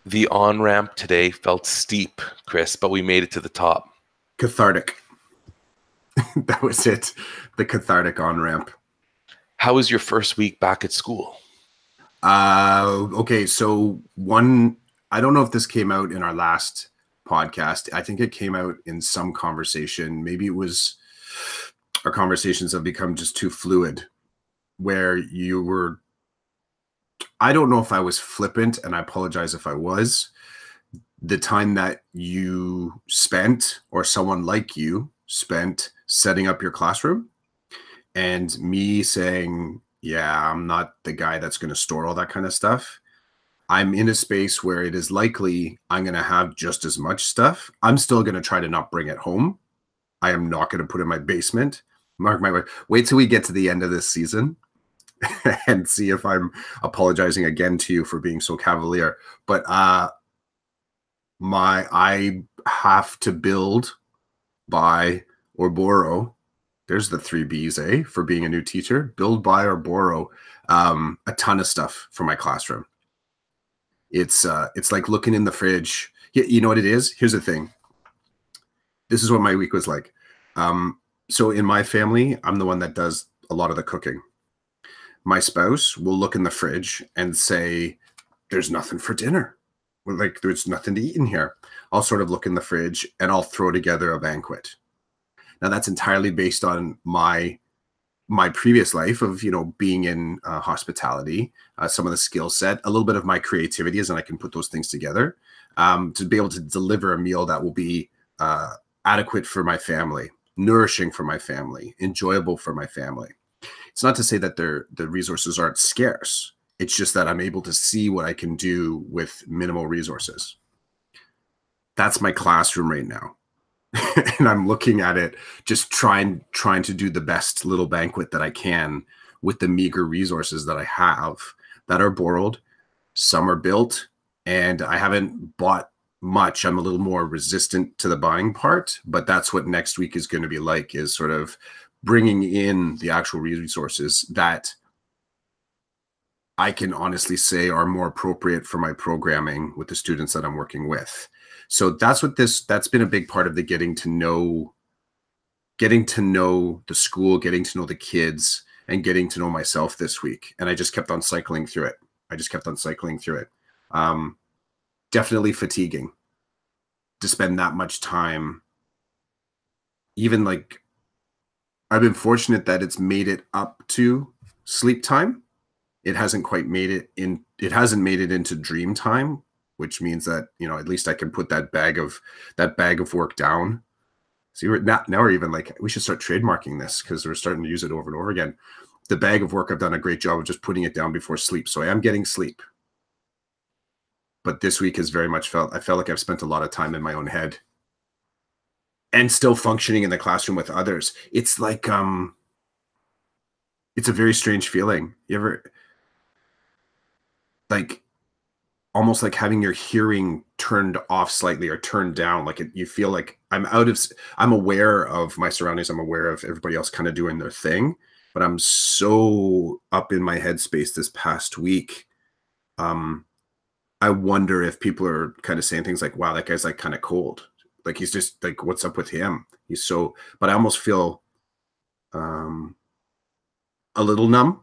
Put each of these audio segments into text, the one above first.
The on-ramp today felt steep, Chris, but we made it to the top. Cathartic. That was it. The cathartic on-ramp. How was your first week back at school? Okay, so I don't know if this came out in our last podcast. I think it came out in some conversation. Maybe it was our conversations have become just too fluid, where you were, I don't know if I was flippant, and I apologize if I was. The time that you spent, or someone like you spent, setting up your classroom, and me saying, yeah, I'm not the guy that's going to store all that kind of stuff. I'm in a space where it is likely I'm going to have just as much stuff. I'm still going to try to not bring it home. I am not going to put it in my basement. Mark my word. Wait till we get to the end of this season and see if I'm apologizing again to you for being so cavalier. But I have to build, buy, or borrow. There's the 3 B's, for being a new teacher. Build, buy, or borrow a ton of stuff for my classroom. It's like looking in the fridge. You know what it is? Here's the thing. This is what my week was like. So in my family, I'm the one that does a lot of the cooking. My spouse will look in the fridge and say, there's nothing for dinner. Like, there's nothing to eat in here. I'll sort of look in the fridge and I'll throw together a banquet. Now, that's entirely based on my previous life of, being in hospitality, some of the skill set, a little bit of my creativity, and I can put those things together to be able to deliver a meal that will be adequate for my family, nourishing for my family, enjoyable for my family. It's not to say that the resources aren't scarce. It's just that I'm able to see what I can do with minimal resources. That's my classroom right now. And I'm looking at it, just trying to do the best little banquet that I can with the meager resources that I have that are borrowed. Some are built, and I haven't bought much. I'm a little more resistant to the buying part, but that's what next week is going to be like, is sort of bringing in the actual resources that I can honestly say are more appropriate for my programming with the students that I'm working with. So that's been a big part of the getting to know the school, getting to know the kids, and getting to know myself this week. And I just kept on cycling through it. Definitely fatiguing to spend that much time. Even like, I've been fortunate that it's made it up to sleep time. It hasn't quite made it in. It hasn't made it into dream time, which means that, at least I can put that bag of work down. See, now we're even like, we should start trademarking this, because we're starting to use it over and over again. The bag of work, I've done a great job of just putting it down before sleep. So I am getting sleep. But this week has very much I felt like I've spent a lot of time in my own head and still functioning in the classroom with others. It's like, it's a very strange feeling. You ever, like, almost like having your hearing turned off slightly or turned down. Like, you feel like I'm aware of my surroundings. I'm aware of everybody else kind of doing their thing, but I'm so up in my headspace this past week. I wonder if people are kind of saying things like, wow, that guy's like kind of cold. Like, he's just like, what's up with him? But I almost feel a little numb,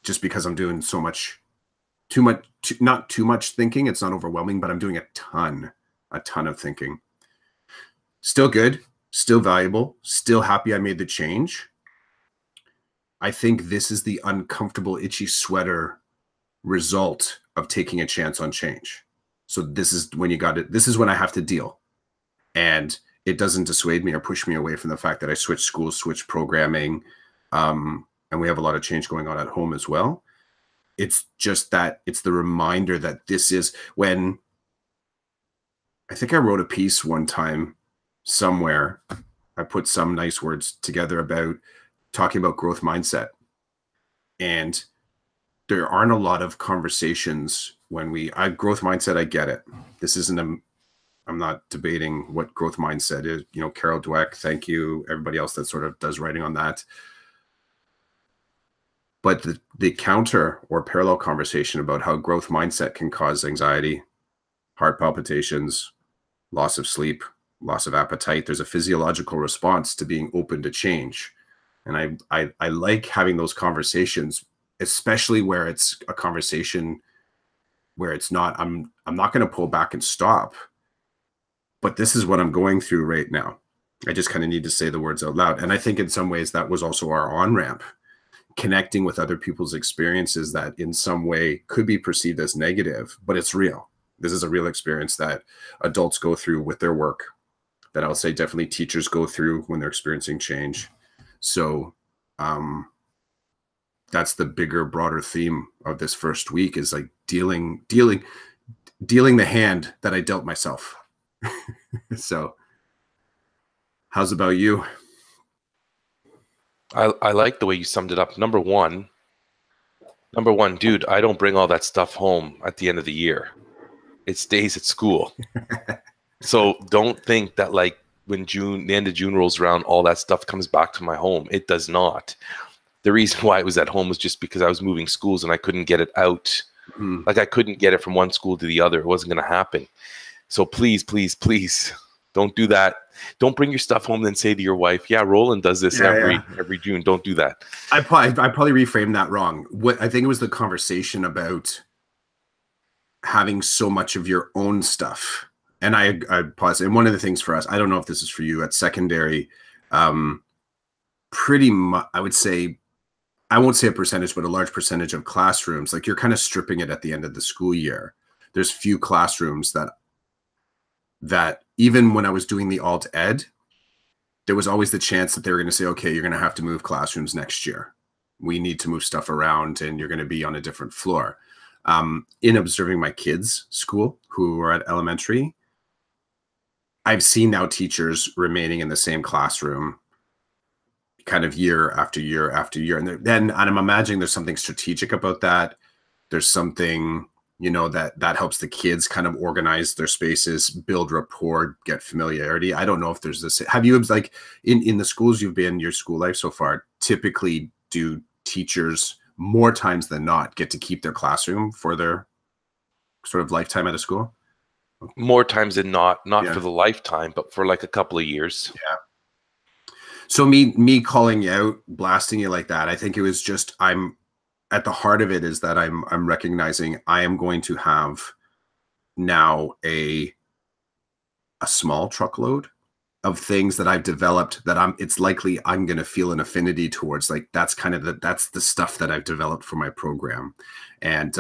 just because I'm doing not too much thinking. It's not overwhelming, but I'm doing a ton of thinking. Still good, still valuable, still happy I made the change. I think this is the uncomfortable, itchy sweater result of taking a chance on change. So this is when this is when I have to deal. And it doesn't dissuade me or push me away from the fact that I switched schools, switched programming, and we have a lot of change going on at home as well. It's just that it's the reminder that this is when, I think I wrote a piece one time somewhere. I put some nice words together about talking about growth mindset. And there aren't a lot of conversations growth mindset, I get it. This isn't I'm not debating what growth mindset is. Carol Dweck, thank you. Everybody else that sort of does writing on that. But the counter or parallel conversation about how growth mindset can cause anxiety, heart palpitations, loss of sleep, loss of appetite. There's a physiological response to being open to change. And I like having those conversations, especially where it's a conversation where it's not, I'm not going to pull back and stop, but this is what I'm going through right now. I just kind of need to say the words out loud. And I think in some ways that was also our on-ramp, connecting with other people's experiences that in some way could be perceived as negative, but it's real. This is a real experience that adults go through with their work, that I'll say definitely teachers go through when they're experiencing change. So that's the bigger, broader theme of this first week, is like dealing the hand that I dealt myself. So how's about you? I like the way you summed it up. Number one, dude, I don't bring all that stuff home at the end of the year. It stays at school. So don't think that like when the end of June rolls around, all that stuff comes back to my home. It does not. The reason why it was at home was just because I was moving schools and I couldn't get it out. Like I couldn't get it from one school to the other. It wasn't going to happen. So please, please, please don't do that. Don't bring your stuff home and say to your wife, yeah, Roland does this every June. Don't do that. I probably reframed that wrong. What I think it was the conversation about having so much of your own stuff. And I pause. And one of the things for us, I don't know if this is for you at secondary, pretty much, I would say, I won't say a percentage, but a large percentage of classrooms, like you're kind of stripping it at the end of the school year. There's few classrooms that even when I was doing the alt ed, there was always the chance that they were going to say, okay, you're going to have to move classrooms next year. We need to move stuff around and you're going to be on a different floor. In observing my kids' school who are at elementary, I've seen now teachers remaining in the same classroom kind of year after year after year. And I'm imagining there's something strategic about that. There's something, you know, that helps the kids kind of organize their spaces, build rapport, get familiarity. I don't know if there's this. Have you, like, in the schools you've been, your school life so far, typically do teachers more times than not get to keep their classroom for their sort of lifetime at a school? More times than not for the lifetime, but for like a couple of years. Yeah. So me calling you out, blasting you like that, I think it was just, I'm at the heart of it is that I'm recognizing I am going to have now a small truckload of things that I've developed that it's likely I'm going to feel an affinity towards. Like that's kind of that's the stuff that I've developed for my program. And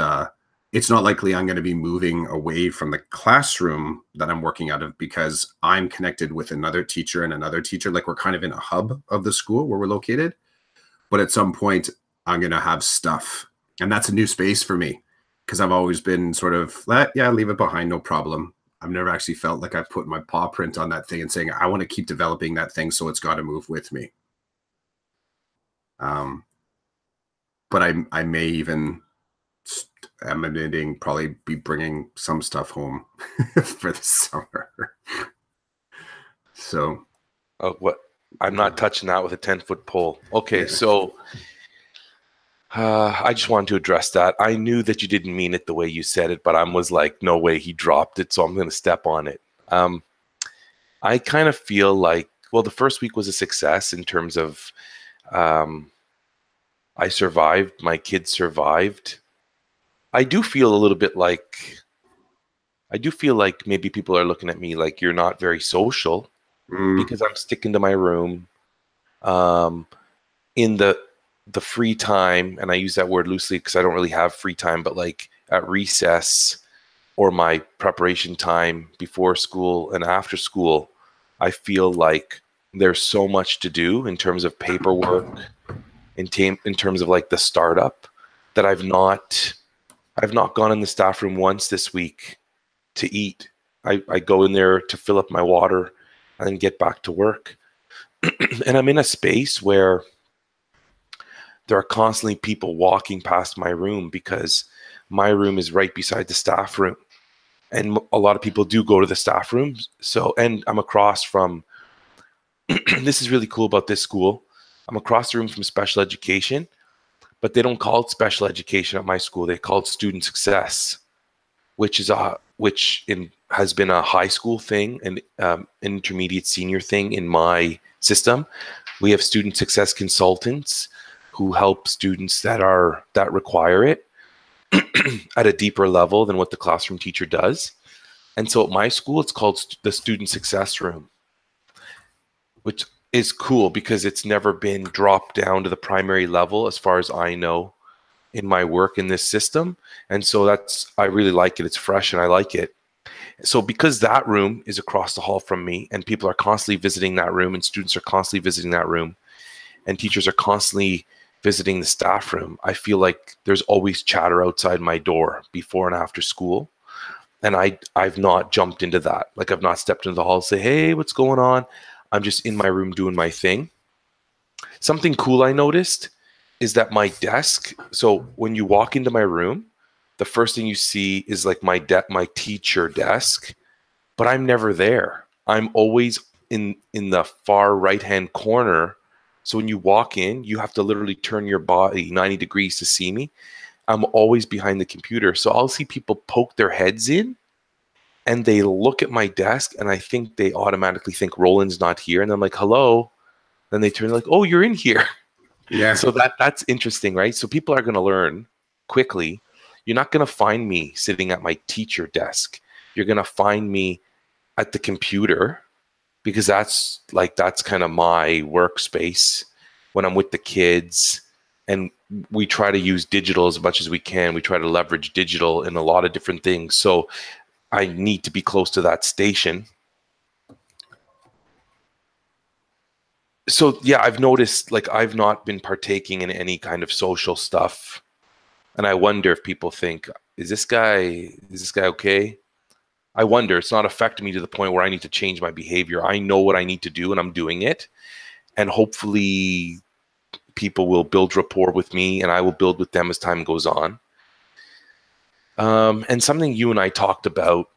it's not likely I'm going to be moving away from the classroom that I'm working out of because I'm connected with another teacher and another teacher. Like we're kind of in a hub of the school where we're located. But at some point, I'm going to have stuff. And that's a new space for me because I've always been sort of, leave it behind, no problem. I've never actually felt like I've put my paw print on that thing and saying, I want to keep developing that thing, so it's got to move with me. But I may even, I'm admitting, probably be bringing some stuff home for the summer. So. Oh, what? I'm not touching that with a 10-foot pole. Okay, yeah. So I just wanted to address that. I knew that you didn't mean it the way you said it, but I was like, no way, he dropped it, so I'm going to step on it. I kind of feel like, well, the first week was a success in terms of I survived, my kids survived. I do feel a little bit like, maybe people are looking at me like you're not very social because I'm sticking to my room. In the free time, and I use that word loosely because I don't really have free time, but like at recess or my preparation time before school and after school, I feel like there's so much to do in terms of paperwork, in terms of like the startup, that I've not gone in the staff room once this week to eat. I go in there to fill up my water and then get back to work. And I'm in a space where there are constantly people walking past my room because my room is right beside the staff room. And a lot of people do go to the staff room. So, and I'm across from, this is really cool about this school. I'm across the room from special education, but they don't call it special education at my school. They call it student success, which is has been a high school thing and an intermediate senior thing in my system. We have student success consultants who help students that require it at a deeper level than what the classroom teacher does. And so at my school, it's called the Student Success Room, which is cool because it's never been dropped down to the primary level as far as I know in my work in this system. And so I really like it. It's fresh and I like it. So because that room is across the hall from me and people are constantly visiting that room and students are constantly visiting that room and teachers are constantly visiting the staff room, I feel like there's always chatter outside my door before and after school. And I've not jumped into that. Like I've not stepped into the hall and say, hey, what's going on? I'm just in my room doing my thing. Something cool I noticed is that my desk, so when you walk into my room, the first thing you see is like my teacher desk, but I'm never there. I'm always in the far right-hand corner. So when you walk in, you have to literally turn your body 90 degrees to see me. I'm always behind the computer. So I'll see people poke their heads in and they look at my desk and I think they automatically think Roland's not here. And I'm like, hello. Then they turn like, oh, you're in here. Yeah. So that's interesting, right? So people are going to learn quickly. You're not going to find me sitting at my teacher desk. You're going to find me at the computer because that's kind of my workspace when I'm with the kids. And we try to use digital as much as we can. We try to leverage digital in a lot of different things. So I need to be close to that station. So yeah, I've noticed like I've not been partaking in any kind of social stuff. And I wonder if people think, is this guy okay? I wonder. It's not affecting me to the point where I need to change my behavior. I know what I need to do and I'm doing it. And hopefully people will build rapport with me and I will build with them as time goes on. And something you and I talked about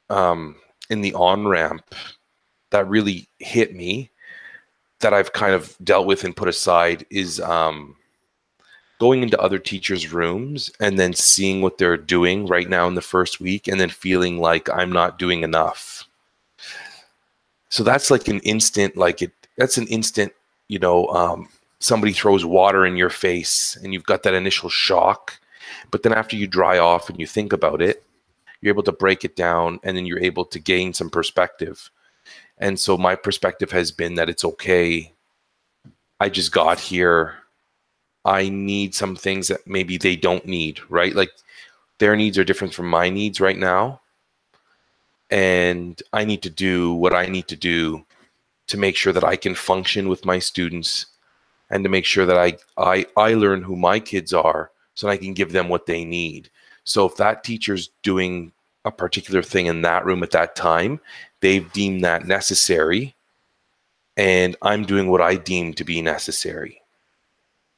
in the on-ramp that really hit me that I've kind of dealt with and put aside is going into other teachers' rooms and then seeing what they're doing right now in the first week and then feeling like I'm not doing enough. So that's like an instant, somebody throws water in your face and you've got that initial shock. But then after you dry off and you think about it, you're able to break it down and then you're able to gain some perspective. And so my perspective has been that it's okay. I just got here. I need some things that maybe they don't need, right? Like their needs are different from my needs right now. And I need to do what I need to do to make sure that I can function with my students and to make sure that I learn who my kids are so I can give them what they need. So if that teacher's doing a particular thing in that room at that time, they've deemed that necessary, and I'm doing what I deem to be necessary.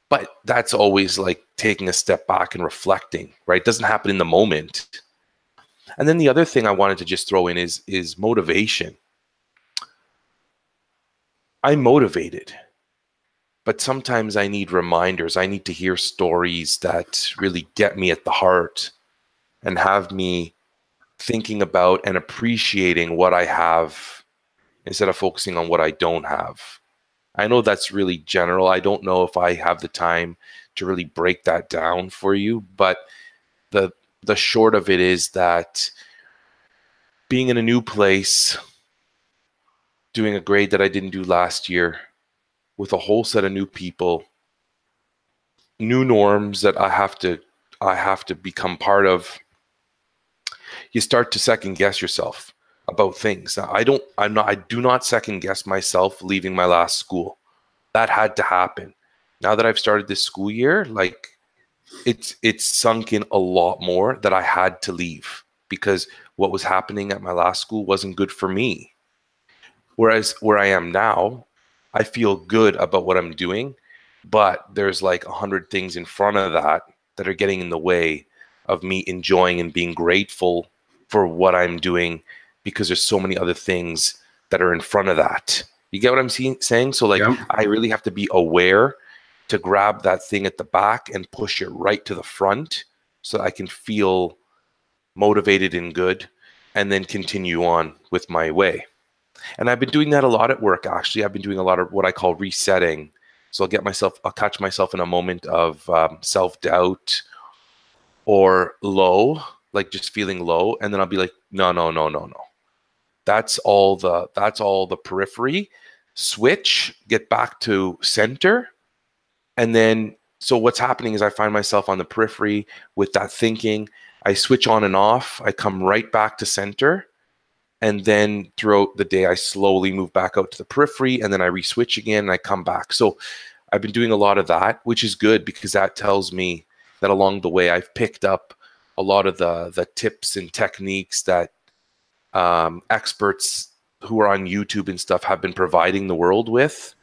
But that's always like taking a step back and reflecting, right? It doesn't happen in the moment. And then the other thing I wanted to just throw in is motivation. I'm motivated, but sometimes I need reminders. I need to hear stories that really get me at the heart and have me thinking about and appreciating what I have instead of focusing on what I don't have. I know that's really general. I don't know if I have the time to really break that down for you, but the short of it is that being in a new place, doing a grade that I didn't do last year with a whole set of new people, new norms that I have to become part of, you start to second guess yourself about things. I do not second guess myself leaving my last school. That had to happen. Now that I've started this school year, like it's sunk in a lot more that I had to leave because what was happening at my last school wasn't good for me. Whereas where I am now, I feel good about what I'm doing, but there's like 100 things in front of that are getting in the way of me enjoying and being grateful for what I'm doing because there's so many other things that are in front of that. You get what I'm saying? So like, Yep. I really have to be aware to grab that thing at the back and push it right to the front so I can feel motivated and good, and then continue on with my way. And I've been doing that a lot at work, actually. I've been doing a lot of what I call resetting. So I'll catch myself in a moment of self-doubt or low, like just feeling low. And then I'll be like, no, no, no, no, no. That's all the periphery. Switch, get back to center. And then, so what's happening is I find myself on the periphery with that thinking. I switch on and off. I come right back to center. And then throughout the day, I slowly move back out to the periphery, and then I re-switch again and I come back. So I've been doing a lot of that, which is good because that tells me that along the way, I've picked up a lot of the tips and techniques that experts who are on YouTube and stuff have been providing the world with.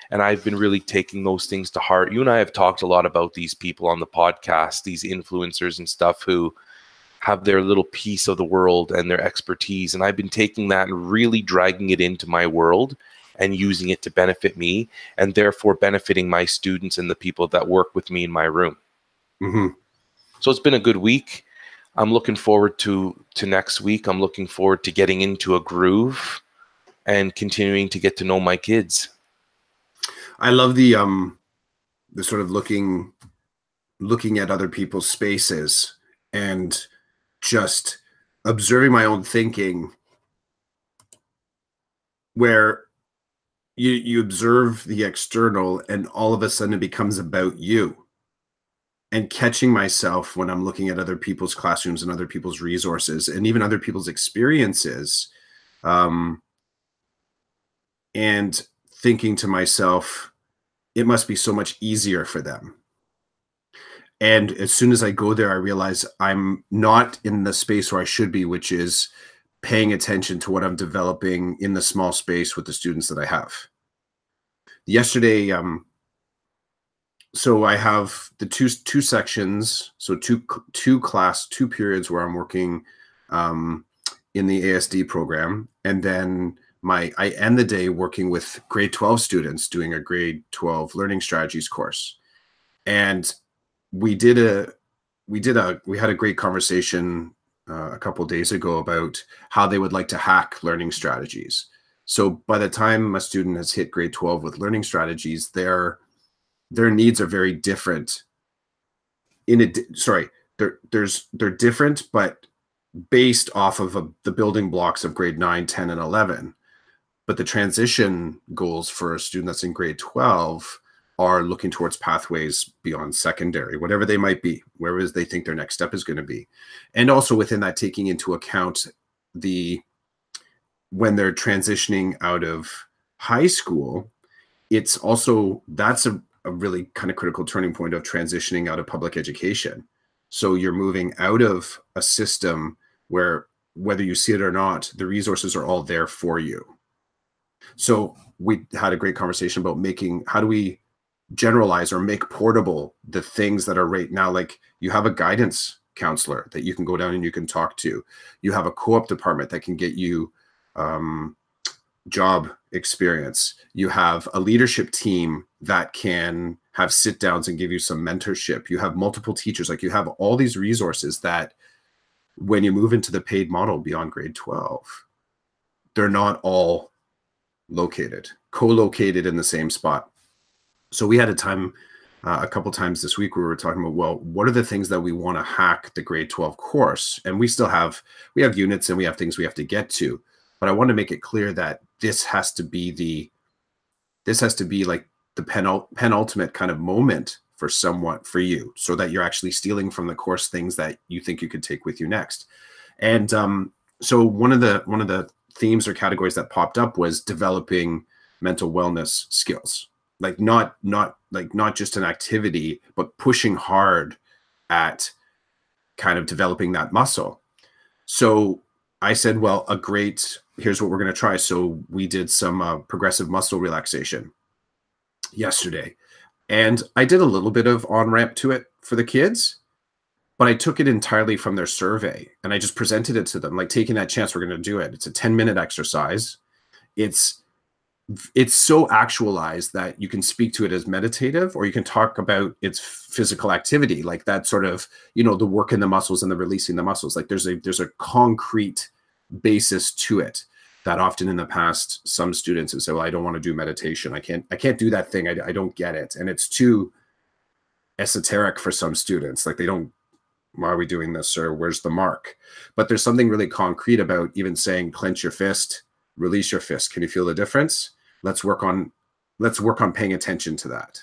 And I've been really taking those things to heart. You and I have talked a lot about these people on the podcast, these influencers and stuff who have their little piece of the world and their expertise. And I've been taking that and really dragging it into my world and using it to benefit me, and therefore benefiting my students and the people that work with me in my room. Mm-hmm. So it's been a good week. I'm looking forward to next week. I'm looking forward to getting into a groove and continuing to get to know my kids. I love the sort of looking at other people's spaces and just observing my own thinking, where you observe the external and all of a sudden it becomes about you, and catching myself when I'm looking at other people's classrooms and other people's resources and even other people's experiences, and thinking to myself, it must be so much easier for them. And as soon as I go there, I realize I'm not in the space where I should be, which is paying attention to what I'm developing in the small space with the students that I have. Yesterday, so I have the two sections, so two periods where I'm working in the ASD program, and then I end the day working with grade 12 students doing a grade 12 learning strategies course. And we had a great conversation a couple of days ago about how they would like to hack learning strategies. So by the time a student has hit grade 12 with learning strategies, their needs are very different. They're different, but based off of the building blocks of grade 9, 10, and 11. But the transition goals for a student that's in grade 12 are looking towards pathways beyond secondary, whatever they might be, wherever they think their next step is going to be. And also within that, taking into account when they're transitioning out of high school, that's a really kind of critical turning point of transitioning out of public education. So you're moving out of a system where, whether you see it or not, the resources are all there for you. So we had a great conversation about how do we generalize or make portable the things that are right now. Like, you have a guidance counselor that you can go down and you can talk to. You have a co-op department that can get you job experience. You have a leadership team that can have sit downs and give you some mentorship. You have multiple teachers. Like, you have all these resources that when you move into the paid model beyond grade 12, they're not all co-located in the same spot. So we had a couple times this week where we were talking about, well, what are the things that we want to hack the grade 12 course? And we have units and we have things we have to get to, but I want to make it clear that this has to be like the penultimate kind of moment for you, so that you're actually stealing from the course things that you think you could take with you next. And so one of the themes or categories that popped up was developing mental wellness skills. Like not just an activity, but pushing hard at kind of developing that muscle. So I said, well, here's what we're going to try. So we did some progressive muscle relaxation yesterday, and I did a little bit of on-ramp to it for the kids, but I took it entirely from their survey and I just presented it to them, like, taking that chance, we're going to do it. It's a 10-minute exercise. It's it's so actualized that you can speak to it as meditative, or you can talk about its physical activity, like that sort of, you know, the work in the muscles and the releasing the muscles. Like there's a concrete basis to it that often in the past, some students have said, well, I don't want to do meditation. I can't do that thing. I don't get it. And it's too esoteric for some students. Like they don't, why are we doing this? Or where's the mark? But there's something really concrete about even saying, clench your fist, release your fist. Can you feel the difference? Let's work on paying attention to that.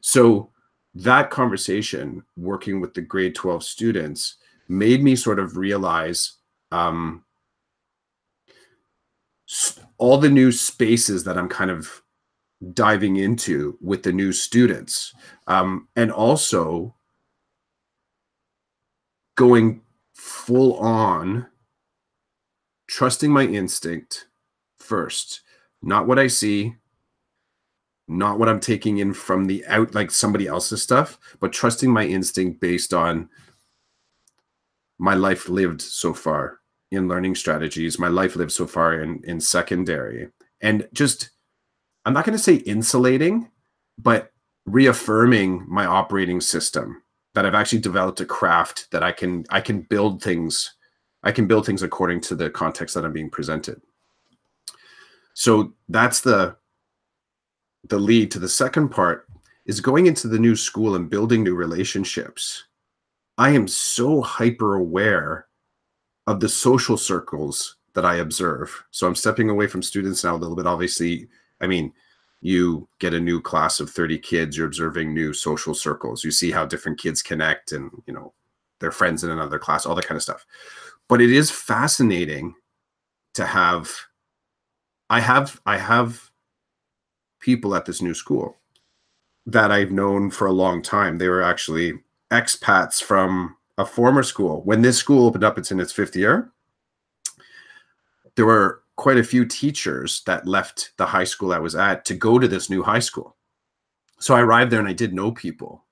So that conversation, working with the grade 12 students, made me sort of realize all the new spaces that I'm kind of diving into with the new students, and also going full on, trusting my instinct first, not what I see, not what I'm taking in from the out, like somebody else's stuff, but trusting my instinct based on my life lived so far in learning strategies, my life lived so far in secondary, and just, I'm not going to say insulating, but reaffirming my operating system, that I've actually developed a craft that I can build things. I can build things according to the context that I'm being presented. So that's the lead to the second part, is going into the new school and building new relationships. I am so hyper aware of the social circles that I observe. So I'm stepping away from students now a little bit. Obviously, I mean, you get a new class of 30 kids, you're observing new social circles. You see how different kids connect and, you know, their friends in another class, all that kind of stuff. But it is fascinating to have, I have people at this new school that I've known for a long time. They were actually expats from a former school. When this school opened up, it's in its 5th year, there were quite a few teachers that left the high school I was at to go to this new high school. So I arrived there and I did know people.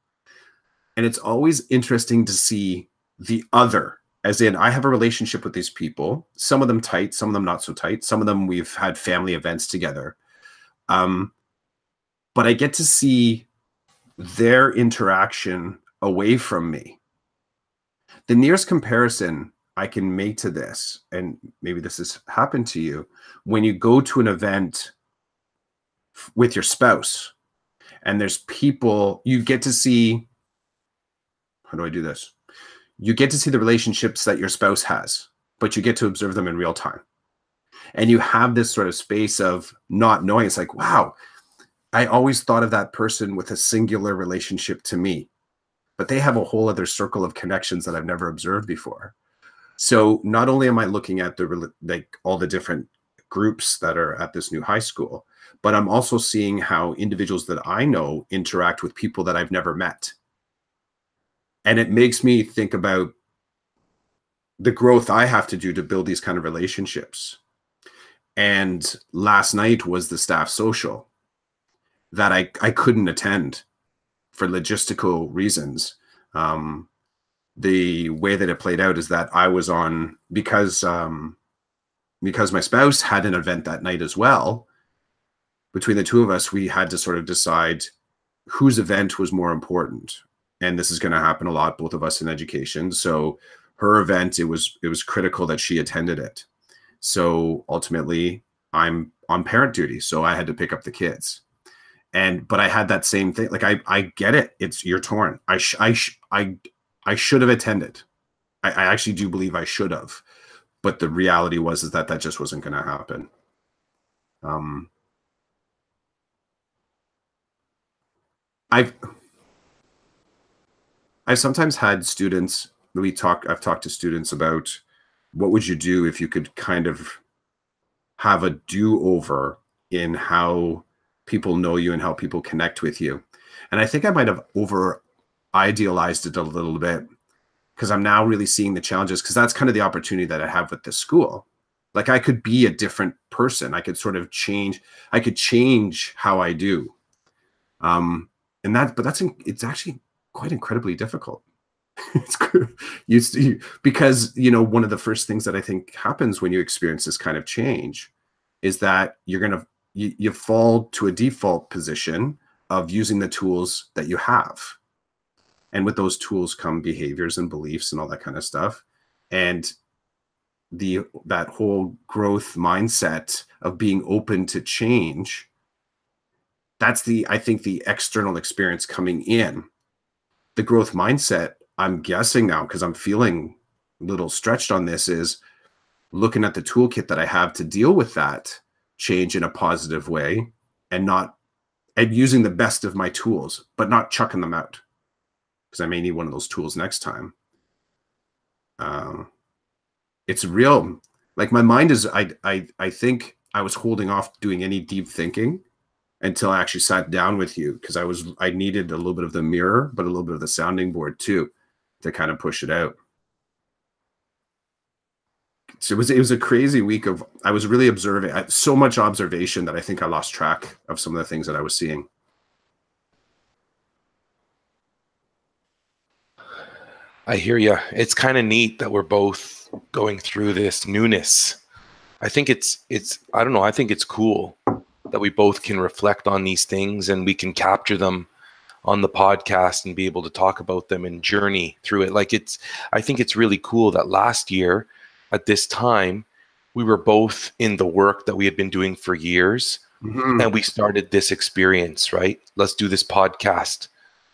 And it's always interesting to see the other, as in I have a relationship with these people, some of them tight, some of them not so tight. Some of them we've had family events together. But I get to see their interaction away from me. The nearest comparison I can make to this, and maybe this has happened to you, when you go to an event with your spouse and there's people, you get to see, how do I do this? You get to see the relationships that your spouse has, but you get to observe them in real time. And you have this sort of space of not knowing. It's like, wow, I always thought of that person with a singular relationship to me, but they have a whole other circle of connections that I've never observed before. So not only am I looking at all the different groups that are at this new high school, but I'm also seeing how individuals that I know interact with people that I've never met. And it makes me think about the growth I have to do to build these kind of relationships. And last night was the staff social that I couldn't attend for logistical reasons. The way that it played out is that I was on, because my spouse had an event that night as well. Between the two of us, we had to sort of decide whose event was more important. And this is going to happen a lot, both of us in education. So her event, it was critical that she attended it. So ultimately, I'm on parent duty, so I had to pick up the kids. But I had that same thing. Like I get it. You're torn. I should have attended. I actually do believe I should have. But the reality was that just wasn't going to happen. I've sometimes had students, I've talked to students about what would you do if you could kind of have a do-over in how people know you and how people connect with you. And I think I might have over idealized it a little bit, because I'm now really seeing the challenges, because that's kind of the opportunity that I have with this school. Like I could be a different person. I could sort of change. I could change how I do. It's actually quite incredibly difficult. Because, you know, one of the first things that I think happens when you experience this kind of change is that you're you fall to a default position of using the tools that you have. And with those tools come behaviors and beliefs and all that kind of stuff. And that whole growth mindset of being open to change, that's I think the external experience coming in. The growth mindset, I'm guessing now, because I'm feeling a little stretched on this, is looking at the toolkit that I have to deal with that change in a positive way, and using the best of my tools, but not chucking them out, because I may need one of those tools next time. It's real. Like, my mind is, I think I was holding off doing any deep thinking until I actually sat down with you, because I needed a little bit of the mirror, but a little bit of the sounding board too, to kind of push it out. So it was a crazy week I was really observing, so much observation that I think I lost track of some of the things that I was seeing. I hear you. It's kind of neat that we're both going through this newness. I think I don't know, I think it's cool that we both can reflect on these things and we can capture them on the podcast and be able to talk about them and journey through it. I think it's really cool that last year at this time, we were both in the work that we had been doing for years. Mm-hmm. And we started this experience, right? Let's do this podcast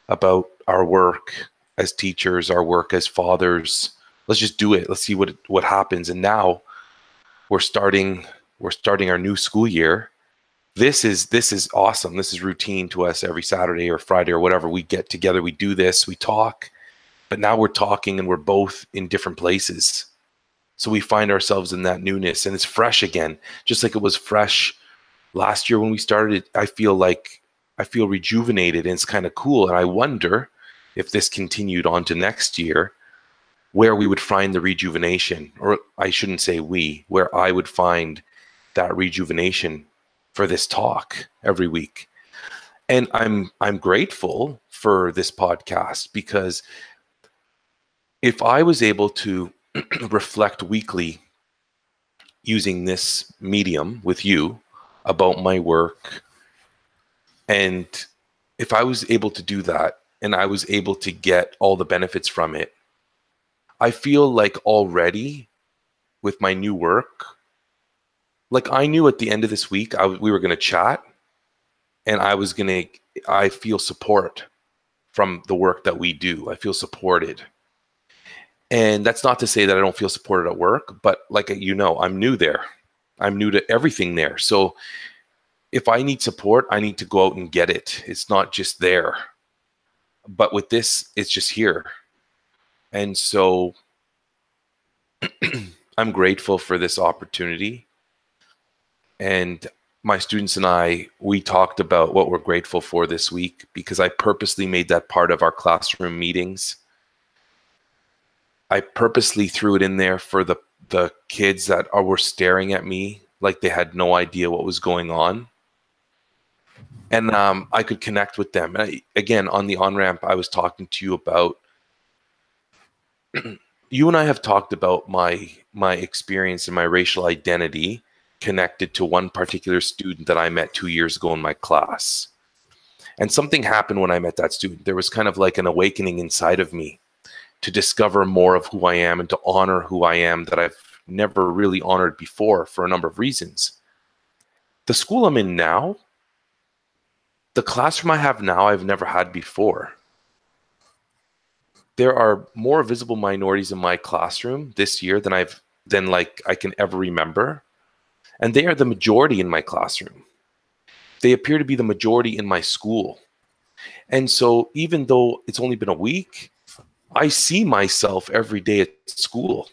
about our work as teachers, our work as fathers. Let's just do it. Let's see what happens. And now we're starting our new school year. This is awesome. This is routine to us every Saturday or Friday or whatever. We get together, we do this, we talk, but now we're talking and we're both in different places. So we find ourselves in that newness, and it's fresh again, just like it was fresh last year when we started. I feel rejuvenated, and it's kind of cool. And I wonder if this continued on to next year, where we would find the rejuvenation, or I shouldn't say where I would find that rejuvenation for this talk every week. And I'm grateful for this podcast, because if I was able to reflect weekly using this medium with you about my work, and if I was able to do that and I was able to get all the benefits from it, I feel like already with my new work, like I knew at the end of this week, we were going to chat, and I feel support from the work that we do. I feel supported. And that's not to say that I don't feel supported at work, but like, I'm new there. I'm new to everything there. So if I need support, I need to go out and get it. It's not just there. But with this, it's just here. And so I'm grateful for this opportunity. And my students and we talked about what we're grateful for this week, because I purposely made that part of our classroom meetings. I purposely threw it in there for the kids that were staring at me like they had no idea what was going on. And I could connect with them. Again, on the on-ramp, I was talking to you about, you and I have talked about my experience and my racial identity connected to one particular student that I met 2 years ago in my class. And something happened when I met that student. There was kind of like an awakening inside of me to discover more of who I am and to honor who I am that I've never really honored before for a number of reasons. The school I'm in now, the classroom I have now, I've never had before. There are more visible minorities in my classroom this year than I can ever remember. And they are the majority in my classroom. They appear to be the majority in my school. And so even though it's only been a week, I see myself every day at school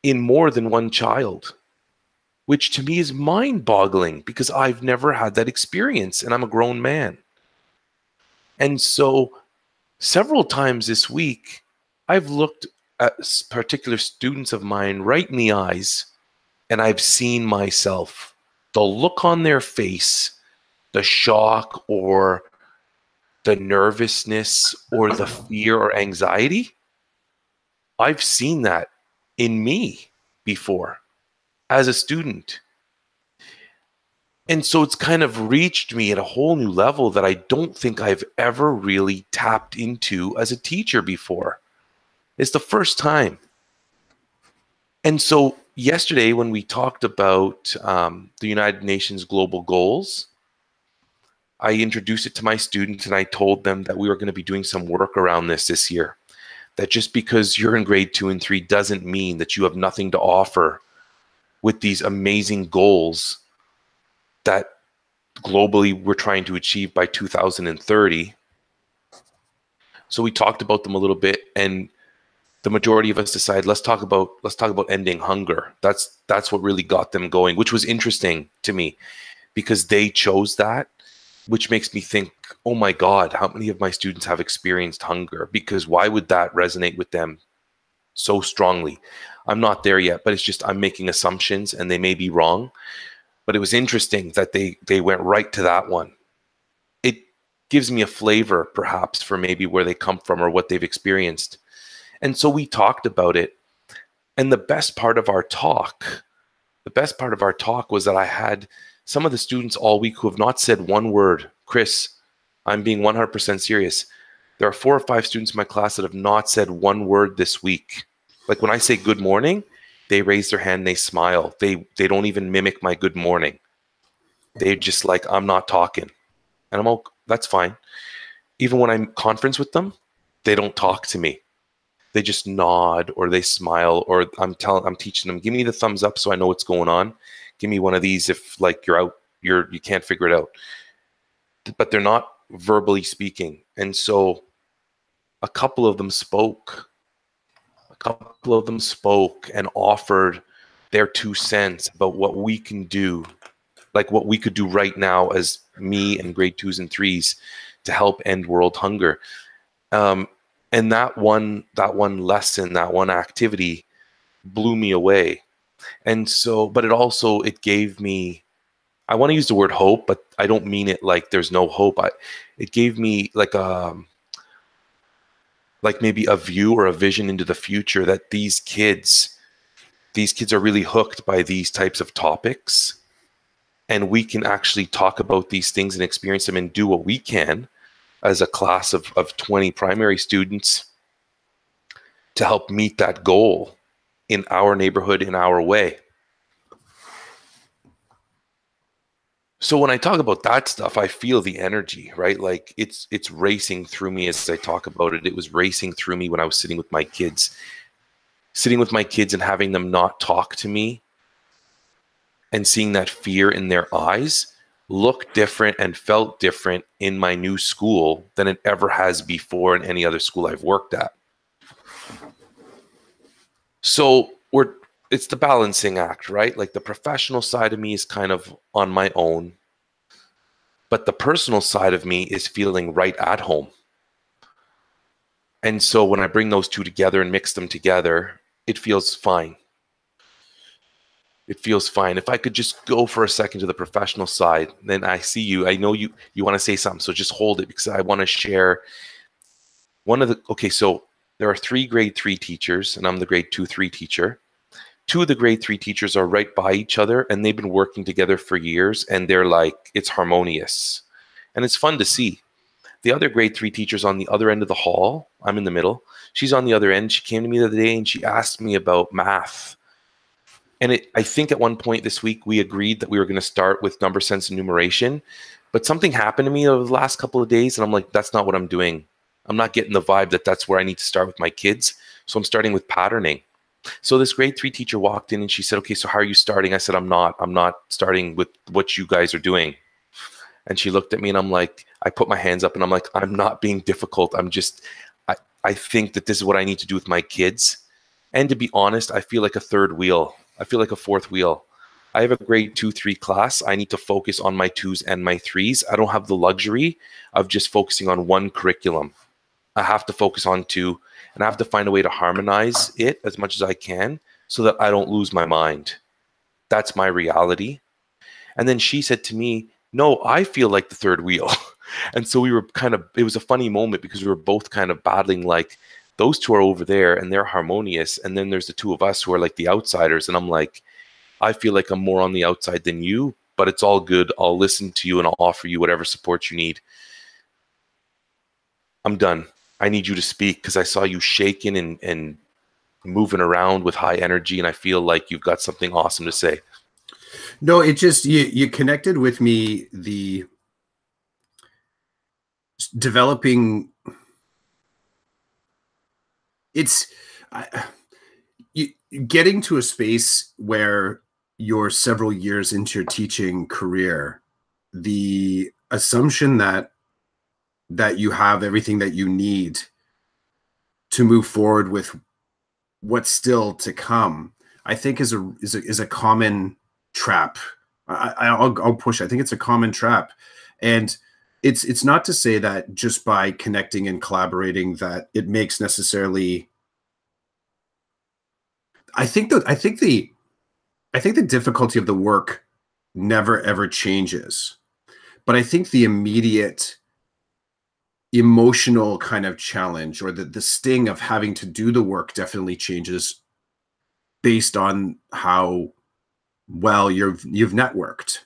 in more than one child, which to me is mind-boggling, because I've never had that experience and I'm a grown man. And so several times this week, I've looked at particular students of mine right in the eyes, and I've seen myself, the look on their face, the shock or the nervousness or the fear or anxiety. I've seen that in me before as a student. And so it's kind of reached me at a whole new level that I don't think I've ever really tapped into as a teacher before. It's the first time. And so yesterday, when we talked about the United Nations global goals, I introduced it to my students and I told them that we were going to be doing some work around this year. That just because you're in grade 2 and 3 doesn't mean that you have nothing to offer with these amazing goals that globally we're trying to achieve by 2030. So we talked about them a little bit, and the majority of us decided let's talk about ending hunger. That's what really got them going, which was interesting to me because they chose that, which makes me think, oh my God, how many of my students have experienced hunger? Because why would that resonate with them so strongly? I'm not there yet, but it's just I'm making assumptions and they may be wrong. But it was interesting that they went right to that one. It gives me a flavor, perhaps, for maybe where they come from or what they've experienced. And so we talked about it. And the best part of our talk was that I had some of the students all week who have not said one word. Chris, I'm being 100% serious. There are 4 or 5 students in my class that have not said one word this week. Like when I say good morning, they raise their hand, they smile. They don't even mimic my good morning. They just like, I'm not talking. And I'm like, that's fine. Even when I'm conference with them, they don't talk to me. They just nod or they smile, or I'm teaching them, give me the thumbs up so I know what's going on. Give me one of these if like you're out, you can't figure it out. But they're not verbally speaking. And so a couple of them spoke and offered their 2 cents about what we can do, like what we could do right now as me and grade 2s and 3s to help end world hunger. And that one lesson, that one activity blew me away. And so, but it gave me, I want to use the word hope, but I don't mean it like there's no hope. It gave me like maybe a view or a vision into the future that these kids are really hooked by these types of topics, and we can actually talk about these things and experience them and do what we can as a class of 20 primary students to help meet that goal in our neighborhood, in our way. So when I talk about that stuff, I feel the energy, right? Like it's racing through me as I talk about it. It was racing through me when I was sitting with my kids and having them not talk to me and seeing that fear in their eyes look different and felt different in my new school than it ever has before in any other school I've worked at. So it's the balancing act, right? Like the professional side of me is kind of on my own, but the personal side of me is feeling right at home. And so when I bring those two together and mix them together, it feels fine. It feels fine. If I could just go for a second to the professional side, then I see you. I know you want to say something, so just hold it because I want to share so there are 3 grade 3 teachers and I'm the grade 2-3 teacher. 2 of the grade 3 teachers are right by each other and they've been working together for years and they're like, it's harmonious and it's fun to see. The other grade 3 teacher's on the other end of the hall. I'm in the middle. She's on the other end. She came to me the other day and she asked me about math. And I think at one point this week, we agreed that we were going to start with number sense and numeration, but something happened to me over the last couple of days. And I'm like, that's not what I'm doing. I'm not getting the vibe that that's where I need to start with my kids. So I'm starting with patterning. So this grade 3 teacher walked in and she said, okay, so how are you starting? I said, I'm not starting with what you guys are doing. And she looked at me and I'm like, I put my hands up and I'm like, I'm not being difficult. I think that this is what I need to do with my kids. And to be honest, I feel like a third wheel. I feel like a fourth wheel. I have a grade 2-3 class. I need to focus on my 2s and my 3s. I don't have the luxury of just focusing on one curriculum. I have to focus on 2, and I have to find a way to harmonize it as much as I can so that I don't lose my mind. That's my reality. And then she said to me, no, I feel like the third wheel. And so it was a funny moment because we were both kind of battling, like those 2 are over there and they're harmonious. And then there's the 2 of us who are like the outsiders. And I'm like, I feel like I'm more on the outside than you, but it's all good. I'll listen to you and I'll offer you whatever support you need. I'm done. I need you to speak because I saw you shaking and moving around with high energy, and I feel like you've got something awesome to say. No, it just, you connected with me, the developing, it's you, getting to a space where you're several years into your teaching career, the assumption that you have everything that you need to move forward with what's still to come, I think is a common trap. I'll push. I think it's a common trap, and it's not to say that just by connecting and collaborating that it makes necessarily. I think the difficulty of the work never ever changes, but I think the immediate emotional kind of challenge, or the sting of having to do the work, definitely changes based on how well you've networked.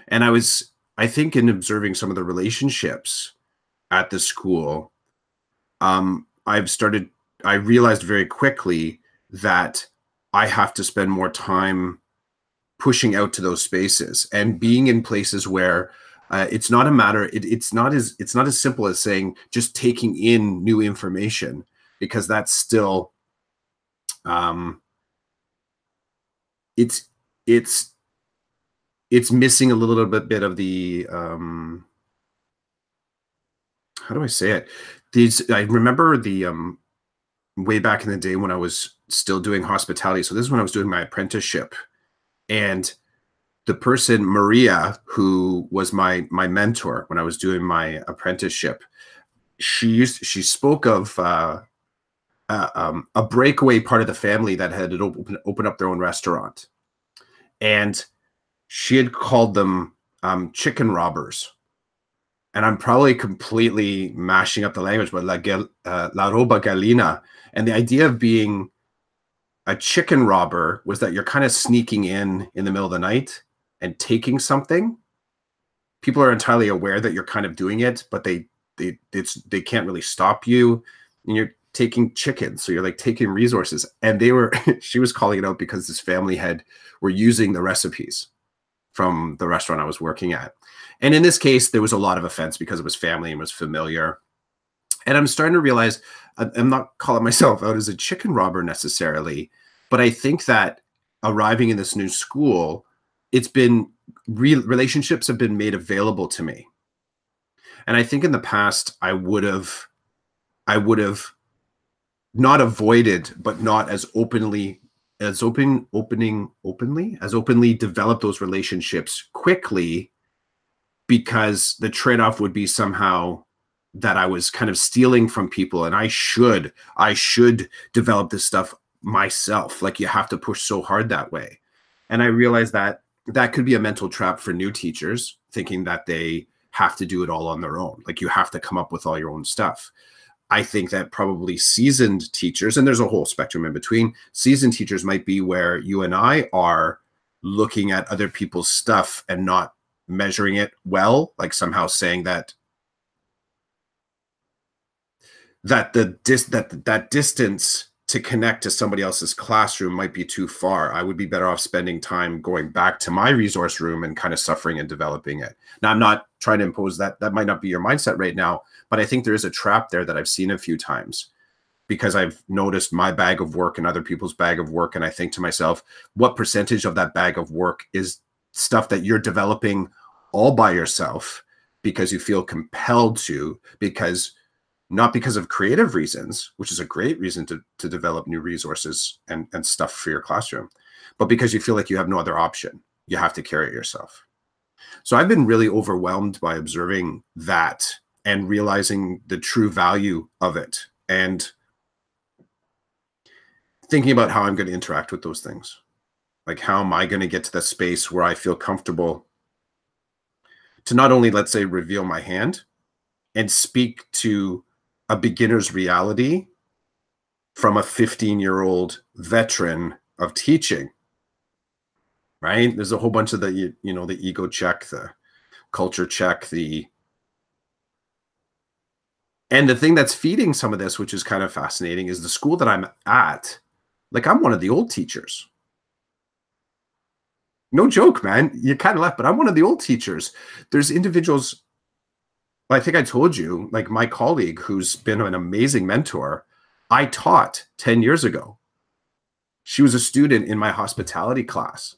And I think in observing some of the relationships at the school, I realized very quickly that I have to spend more time pushing out to those spaces and being in places where it's not a matter. It's not as simple as saying just taking in new information, because that's still it's missing a little bit of the how do I say it? I remember the way back in the day when I was still doing hospitality. So this is when I was doing my apprenticeship, and the person, Maria, who was my mentor when I was doing my apprenticeship, she spoke of a breakaway part of the family that had opened up their own restaurant, and she had called them chicken robbers. And I'm probably completely mashing up the language, but la roba gallina. And the idea of being a chicken robber was that you're kind of sneaking in the middle of the night and taking something. People are entirely aware that you're kind of doing it, but they can't really stop you. And you're taking chickens, so you're like taking resources. And she was calling it out because this family were using the recipes from the restaurant I was working at. And in this case, there was a lot of offense because it was family and was familiar. And I'm starting to realize I'm not calling myself out as a chicken robber necessarily, but I think that arriving in this new school, it's been relationships have been made available to me. And I think in the past, I would have not avoided, but not as openly develop those relationships quickly, because the trade-off would be somehow that I was kind of stealing from people, and I should develop this stuff myself. Like, you have to push so hard that way. And I realized that could be a mental trap for new teachers, thinking that they have to do it all on their own. Like, you have to come up with all your own stuff. I think that probably seasoned teachers, and there's a whole spectrum in between, seasoned teachers might be where you and I are looking at other people's stuff and not measuring it well, like somehow saying that distance to connect to somebody else's classroom might be too far. I would be better off spending time going back to my resource room and kind of suffering and developing it. Now, I'm not trying to impose that. That might not be your mindset right now, but I think there is a trap there that I've seen a few times, because I've noticed my bag of work and other people's bag of work. And I think to myself, what percentage of that bag of work is stuff that you're developing all by yourself because you feel compelled to, not because of creative reasons, which is a great reason to develop new resources and stuff for your classroom, but because you feel like you have no other option. You have to carry it yourself. So I've been really overwhelmed by observing that and realizing the true value of it, and thinking about how I'm going to interact with those things. Like, how am I going to get to the space where I feel comfortable to not only, let's say, reveal my hand and speak to a beginner's reality from a 15-year-old veteran of teaching, right? There's a whole bunch of the, you know, the ego check, the culture check, and the thing that's feeding some of this, which is kind of fascinating, is the school that I'm at. Like, I'm one of the old teachers. No joke, man. You kind of left, but I'm one of the old teachers. There's individuals, I think I told you, like my colleague who's been an amazing mentor, I taught 10 years ago. She was a student in my hospitality class.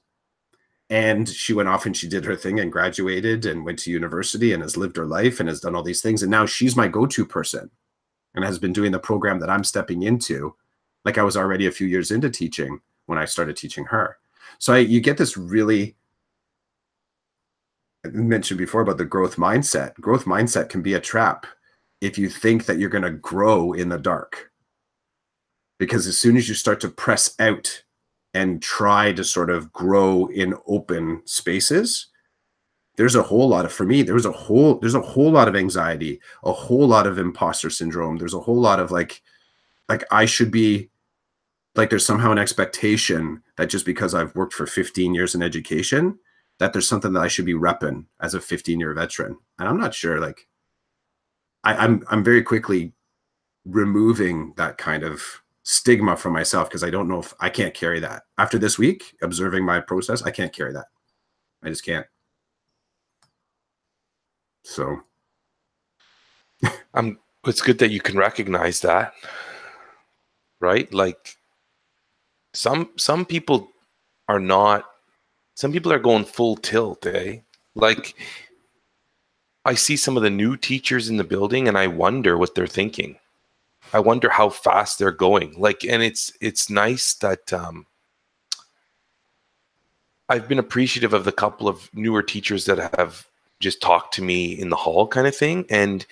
And she went off and she did her thing and graduated and went to university and has lived her life and has done all these things. And now she's my go-to person and has been doing the program that I'm stepping into. Like, I was already a few years into teaching when I started teaching her. So you get this really, I mentioned before about the growth mindset. Growth mindset can be a trap if you think that you're going to grow in the dark. Because as soon as you start to press out and try to sort of grow in open spaces, there's a whole lot of, for me, there's a whole lot of anxiety, a whole lot of imposter syndrome. There's a whole lot of like I should be, like, there's somehow an expectation that just because I've worked for 15 years in education, that there's something that I should be repping as a 15-year veteran. And I'm not sure, like, I'm very quickly removing that kind of stigma from myself, because I don't know if I can't carry that. After this week, observing my process, I can't carry that. I just can't. So it's good that you can recognize that, right? Like, some people are not, some people are going full tilt, eh? Like, I see some of the new teachers in the building and I wonder what they're thinking. I wonder how fast they're going. Like, and it's nice that I've been appreciative of the couple of newer teachers that have just talked to me in the hall kind of thing. And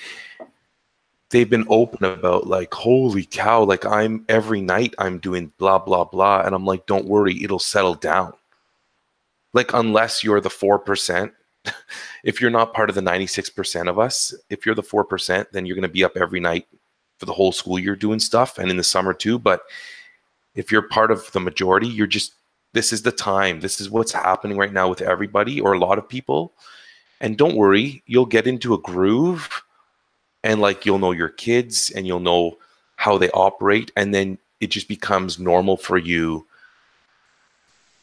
they've been open about, like, holy cow, like, every night I'm doing blah, blah, blah. And I'm like, don't worry, it'll settle down. Like, unless you're the 4%, if you're not part of the 96% of us, if you're the 4%, then you're going to be up every night for the whole school year doing stuff, and in the summer too. But if you're part of the majority, you're just, this is the time. This is what's happening right now with everybody, or a lot of people. And don't worry, you'll get into a groove, and like, you'll know your kids and you'll know how they operate. And then it just becomes normal for you.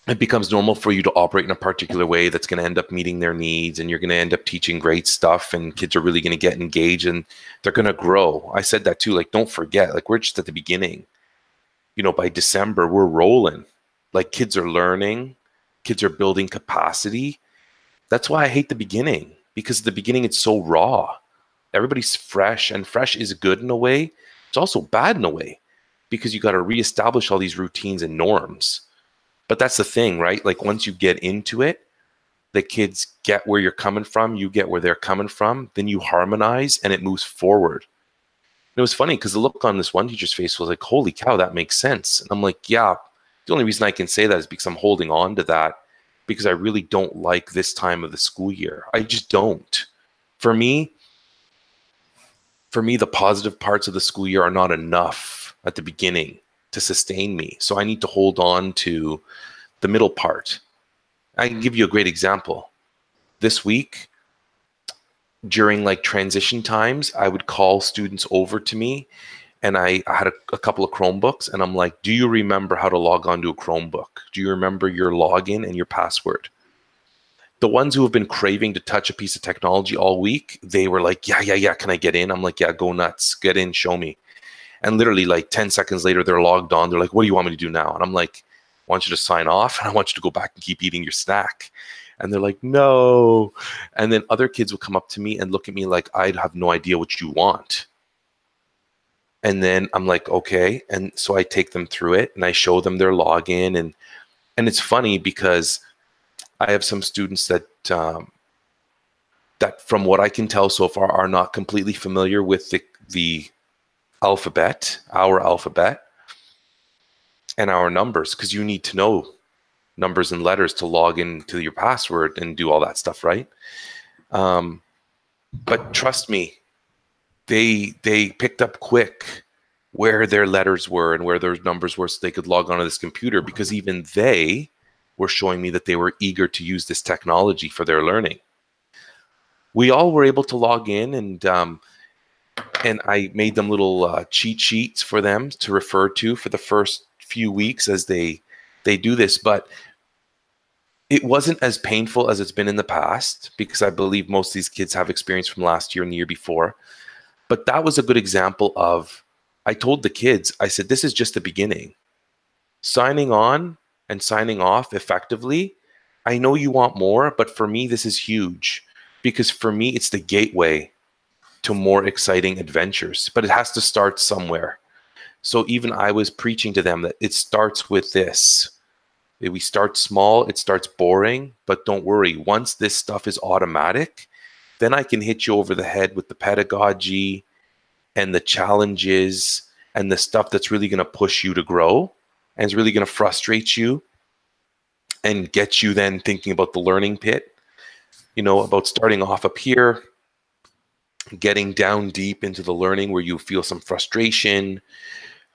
It becomes normal for you to operate in a particular way that's going to end up meeting their needs, and you're going to end up teaching great stuff, and kids are really going to get engaged and they're going to grow. I said that too. Like, don't forget, like, we're just at the beginning. You know, by December, we're rolling. Like, kids are learning, kids are building capacity. That's why I hate the beginning, because at the beginning it's so raw. Everybody's fresh, and fresh is good in a way. It's also bad in a way, because you got to reestablish all these routines and norms. But that's the thing, right? Like, once you get into it, the kids get where you're coming from, you get where they're coming from, then you harmonize and it moves forward. And it was funny because the look on this one teacher's face was like, holy cow, that makes sense. And I'm like, yeah, the only reason I can say that is because I'm holding on to that, because I really don't like this time of the school year. I just don't. For me, the positive parts of the school year are not enough at the beginning to sustain me. So I need to hold on to the middle part. I can give you a great example. This week, during like transition times, I would call students over to me, and I had a couple of Chromebooks, and I'm like, do you remember how to log on to a Chromebook? Do you remember your login and your password? The ones who have been craving to touch a piece of technology all week, they were like, yeah, can I get in? I'm like, yeah, go nuts, get in, show me. And literally like 10 seconds later, they're logged on. They're like, what do you want me to do now? And I'm like, I want you to sign off, and I want you to go back and keep eating your snack. And they're like, no. And then other kids would come up to me and look at me like I'd have no idea what you want. And then I'm like, okay. And so I take them through it and I show them their login. And it's funny because I have some students that that from what I can tell so far are not completely familiar with the alphabet, our alphabet, and our numbers, because you need to know numbers and letters to log into your password and do all that stuff, right? But trust me, they picked up quick where their letters were and where their numbers were, so they could log onto this computer, because even they were showing me that they were eager to use this technology for their learning. We all were able to log in, and I made them little cheat sheets for them to refer to for the first few weeks as they do this. But it wasn't as painful as it's been in the past, because I believe most of these kids have experience from last year and the year before. But that was a good example of, I told the kids, I said, this is just the beginning. Signing on and signing off effectively, I know you want more, but for me, this is huge, because for me, it's the gateway to more exciting adventures, but it has to start somewhere. So even I was preaching to them that it starts with this. If we start small, it starts boring, but don't worry. Once this stuff is automatic, then I can hit you over the head with the pedagogy and the challenges and the stuff that's really going to push you to grow and is really going to frustrate you and get you then thinking about the learning pit, about starting off up here, getting down deep into the learning where you feel some frustration,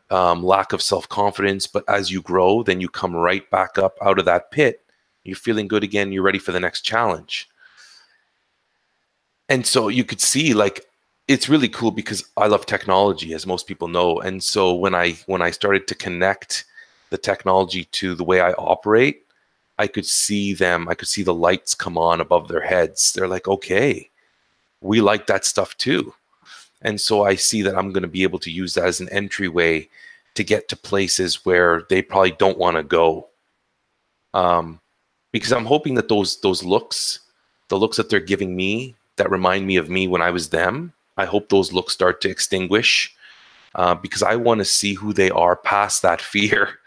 lack of self-confidence. But as you grow, then you come right back up out of that pit. You're feeling good again. You're ready for the next challenge. And so you could see, like, it's really cool because I love technology, as most people know. And so when I started to connect the technology to the way I operate, I could see the lights come on above their heads. They're like, okay, we like that stuff too. And so I see that I'm going to be able to use that as an entryway to get to places where they probably don't want to go. Because I'm hoping that those looks, the looks that they're giving me that remind me of me when I was them, I hope those looks start to extinguish, because I want to see who they are past that fear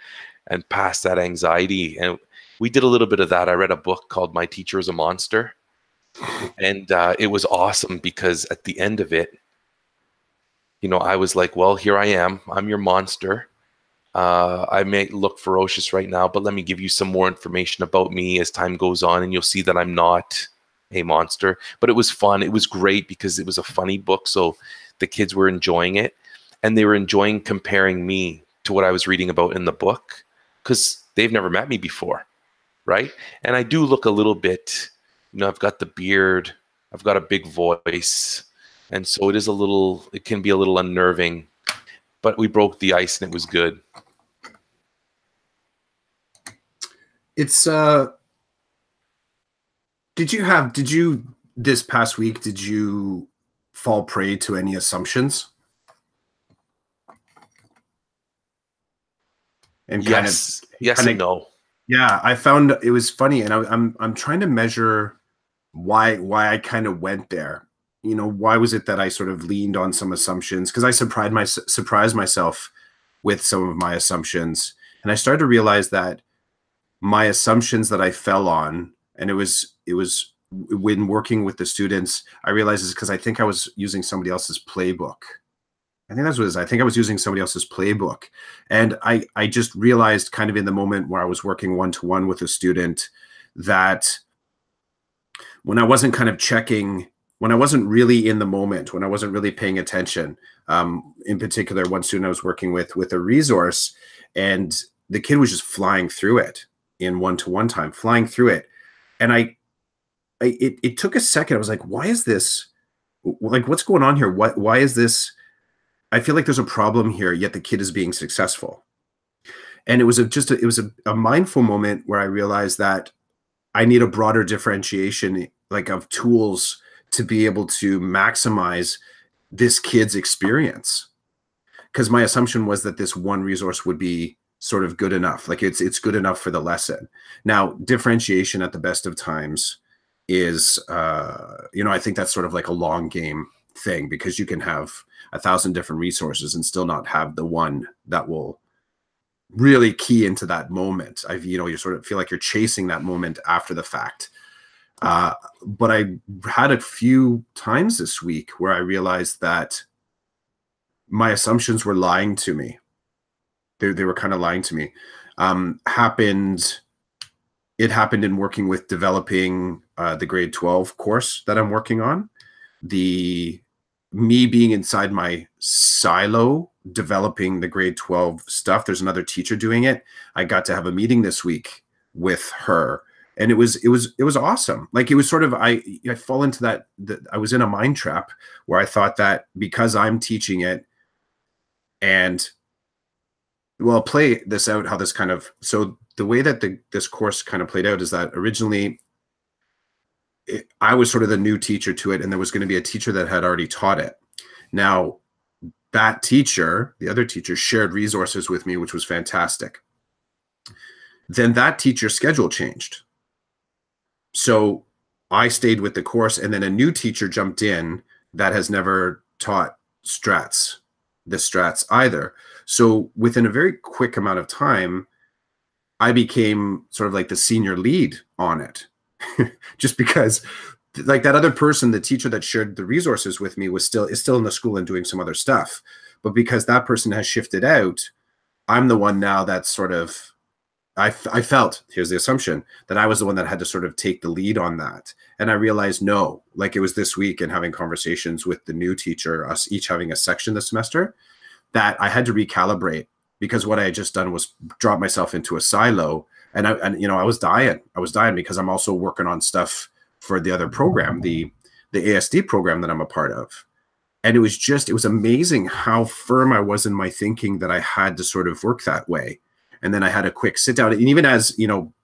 and past that anxiety. And we did a little bit of that. I read a book called My Teacher is a Monster. And it was awesome because at the end of it, I was like, well, here I am. I'm your monster. I may look ferocious right now, but let me give you some more information about me as time goes on, and you'll see that I'm not a monster. But it was fun. It was great because it was a funny book. So the kids were enjoying it, and they were enjoying comparing me to what I was reading about in the book because they've never met me before, right? And I do look a little bit, I've got the beard, I've got a big voice. And so it can be a little unnerving, but we broke the ice and it was good. It's, did you this past week, did you fall prey to any assumptions? And yes and no. Yeah, I found it was funny, and I'm trying to measure why I kind of went there. Why was it that I sort of leaned on some assumptions? Because I surprised myself with some of my assumptions, and I started to realize that my assumptions that I fell on, and it was when working with the students, I realized it's because I think I was using somebody else's playbook. I think that's what it is. I think I was using somebody else's playbook. And I just realized kind of in the moment where I was working one-to-one with a student that when I wasn't kind of checking, when I wasn't really in the moment, when I wasn't really paying attention, in particular, one student I was working with a resource, and the kid was just flying through it in one-to-one time, flying through it. And it took a second. I was like, why is this? Like, what's going on here? Why is this? I feel like there's a problem here, yet the kid is being successful. And it was a mindful moment where I realized that I need a broader differentiation, like, of tools to be able to maximize this kid's experience. Because my assumption was that this one resource would be sort of good enough. Like, it's good enough for the lesson. Now, differentiation at the best of times is, I think that's sort of like a long game thing, because you can have 1,000 different resources and still not have the one that will really key into that moment. You sort of feel like you're chasing that moment after the fact. But I had a few times this week where I realized that my assumptions were lying to me. They were kind of lying to me. It happened in working with developing the grade 12 course that I'm working on. Me being inside my silo, developing the grade 12 stuff. There's another teacher doing it. I got to have a meeting this week with her. And it was awesome. Like, it was sort of, I fall into that I was in a mind trap where I thought that because I'm teaching it, and well, I'll play this out, how this kind of, so the way that this course kind of played out is that originally I was sort of the new teacher to it, and there was going to be a teacher that had already taught it. Now, that teacher, the other teacher, shared resources with me, which was fantastic. Then that teacher's schedule changed. So I stayed with the course, and then a new teacher jumped in that has never taught the strats either. So within a very quick amount of time, I became sort of like the senior lead on it. Just because, like, that other person, the teacher that shared the resources with me, is still in the school and doing some other stuff. But because that person has shifted out, I'm the one now that's sort of, I felt, here's the assumption, that I was the one that had to sort of take the lead on that. And I realized, no, like, it was this week and having conversations with the new teacher, us each having a section this semester, that I had to recalibrate, because what I had just done was drop myself into a silo. And I was dying. I was dying because I'm also working on stuff for the other program, the ASD program that I'm a part of. And it was amazing how firm I was in my thinking that I had to sort of work that way. And then I had a quick sit down. And even as,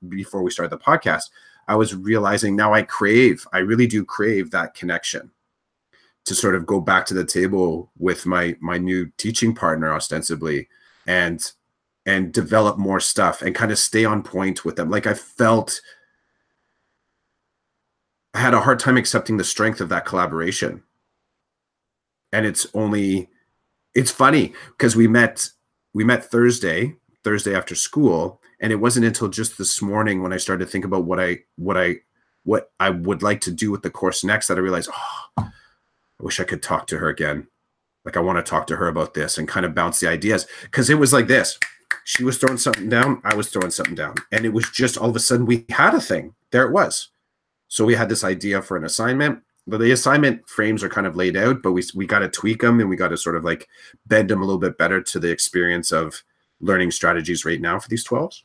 before we started the podcast, I was realizing now I really do crave that connection to sort of go back to the table with my new teaching partner, ostensibly, and develop more stuff and kind of stay on point with them. Like, I had a hard time accepting the strength of that collaboration. And it's funny because we met Thursday after school, and it wasn't until just this morning when I started to think about what I would like to do with the course next that I realized, I wish I could talk to her again. Like, I want to talk to her about this and kind of bounce the ideas, because it was like this. She was throwing something down, I was throwing something down, and it was just all of a sudden we had a thing. There it was. So we had this idea for an assignment. But the assignment frames are kind of laid out, but we got to tweak them, and we got to sort of like bend them a little bit better to the experience of learning strategies right now for these 12s.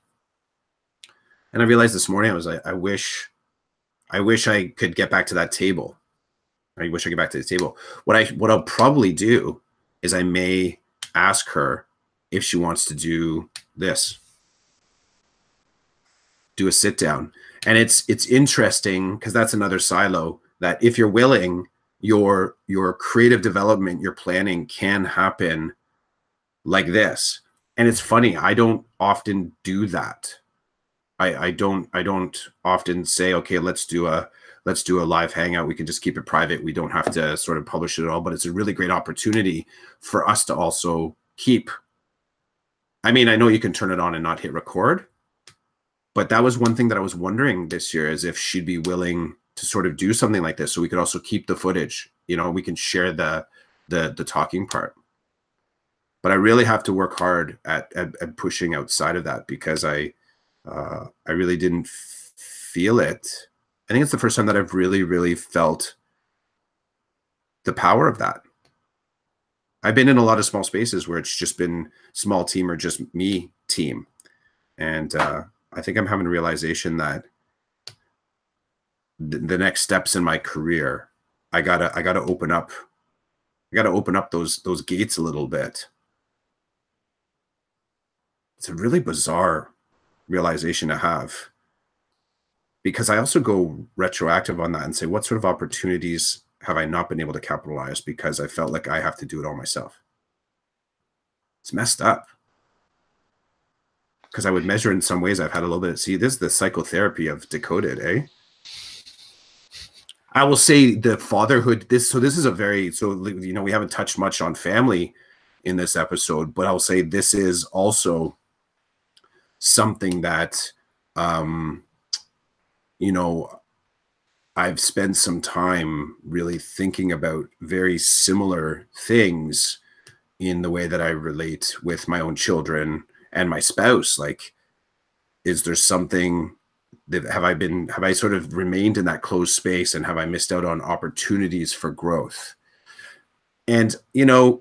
And I realized this morning, I was like, I wish I could get back to that table. I wish I could get back to the table. What I'll probably do is I may ask her if she wants to do this, do a sit down. And it's interesting because that's another silo that, if you're willing, your creative development, your planning can happen like this. And it's funny, I don't often do that. I don't often say, okay, let's do a live hangout. We can just keep it private. We don't have to sort of publish it at all, but it's a really great opportunity for us to also keep. I mean, I know you can turn it on and not hit record, but that was one thing that I was wondering this year, is if she'd be willing to sort of do something like this, so we could also keep the footage. We can share the talking part. But I really have to work hard at pushing outside of that, because I really didn't feel it. I think it's the first time that I've really, really felt the power of that. I've been in a lot of small spaces where it's just been small team or just me team. And I think I'm having a realization that the next steps in my career, I gotta open up. I gotta open up those gates a little bit. It's a really bizarre realization to have, because I also go retroactive on that and say, what sort of opportunities have I not been able to capitalize because I felt like I have to do it all myself? It's messed up. Because I would measure in some ways I've had a little bit. See, this is the psychotherapy of DeCodEd, eh? I will say the fatherhood, this is a very, we haven't touched much on family in this episode, but I'll say this is also something that, I've spent some time really thinking about very similar things in the way that I relate with my own children and my spouse. Like, is there something that have I sort of remained in that closed space, and have I missed out on opportunities for growth? And, there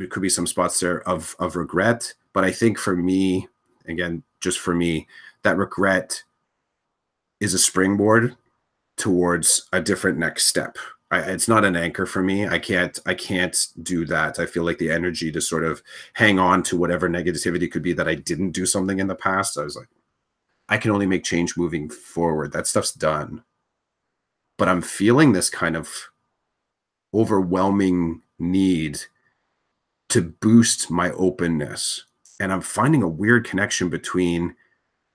could be some spots there of regret, but I think for me, again, just for me, that regret is a springboard towards a different next step. It's not an anchor for me. I can't do that. I feel like the energy to sort of hang on to whatever negativity could be that I didn't do something in the past. I was like, I can only make change moving forward. That stuff's done. But I'm feeling this kind of overwhelming need to boost my openness. And I'm finding a weird connection between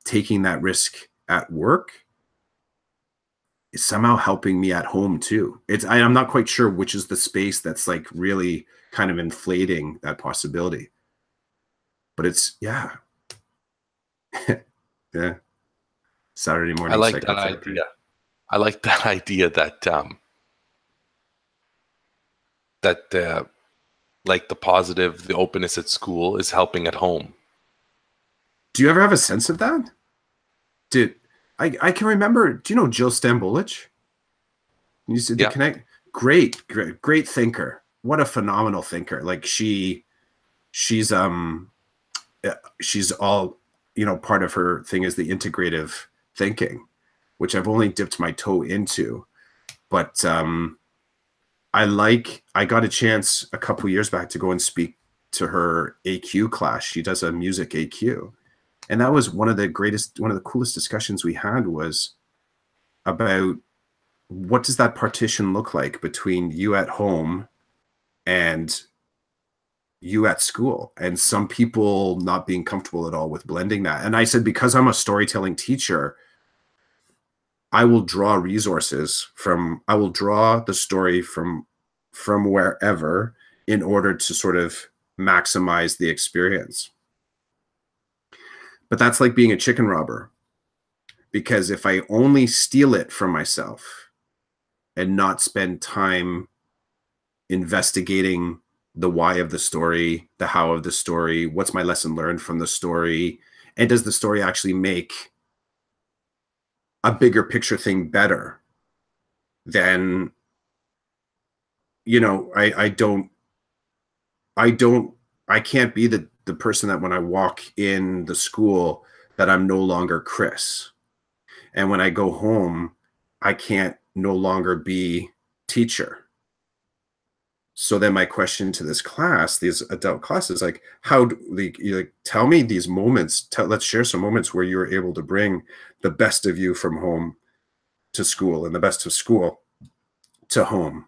taking that risk at work is somehow helping me at home too. I'm not quite sure which is the space that's like really kind of inflating that possibility. But it's, yeah. Yeah. Saturday morning. I like that idea. I like that idea that like the positive, the openness at school is helping at home. Do you ever have a sense of that? I can remember, do you know Jill Stambolich? You said to connect. Great thinker. What a phenomenal thinker. Like she's all, part of her thing is the integrative thinking, which I've only dipped my toe into. But I got a chance a couple years back to go and speak to her AQ class. She does a music AQ. And that was one of the coolest discussions we had was about what does that partition look like between you at home and you at school, and some people not being comfortable at all with blending that. And I said, because I'm a storytelling teacher, I will draw resources I will draw the story from wherever in order to sort of maximize the experience. But that's like being a chicken robber, because if I only steal it from myself and not spend time investigating the why of the story, the how of the story, what's my lesson learned from the story, and does the story actually make a bigger picture thing better, then, I can't be the person that when I walk in the school that I'm no longer Chris. And when I go home, I can't no longer be teacher. So then my question to this class, these adult classes, like, tell me these moments, let's share some moments where you were able to bring the best of you from home to school and the best of school to home.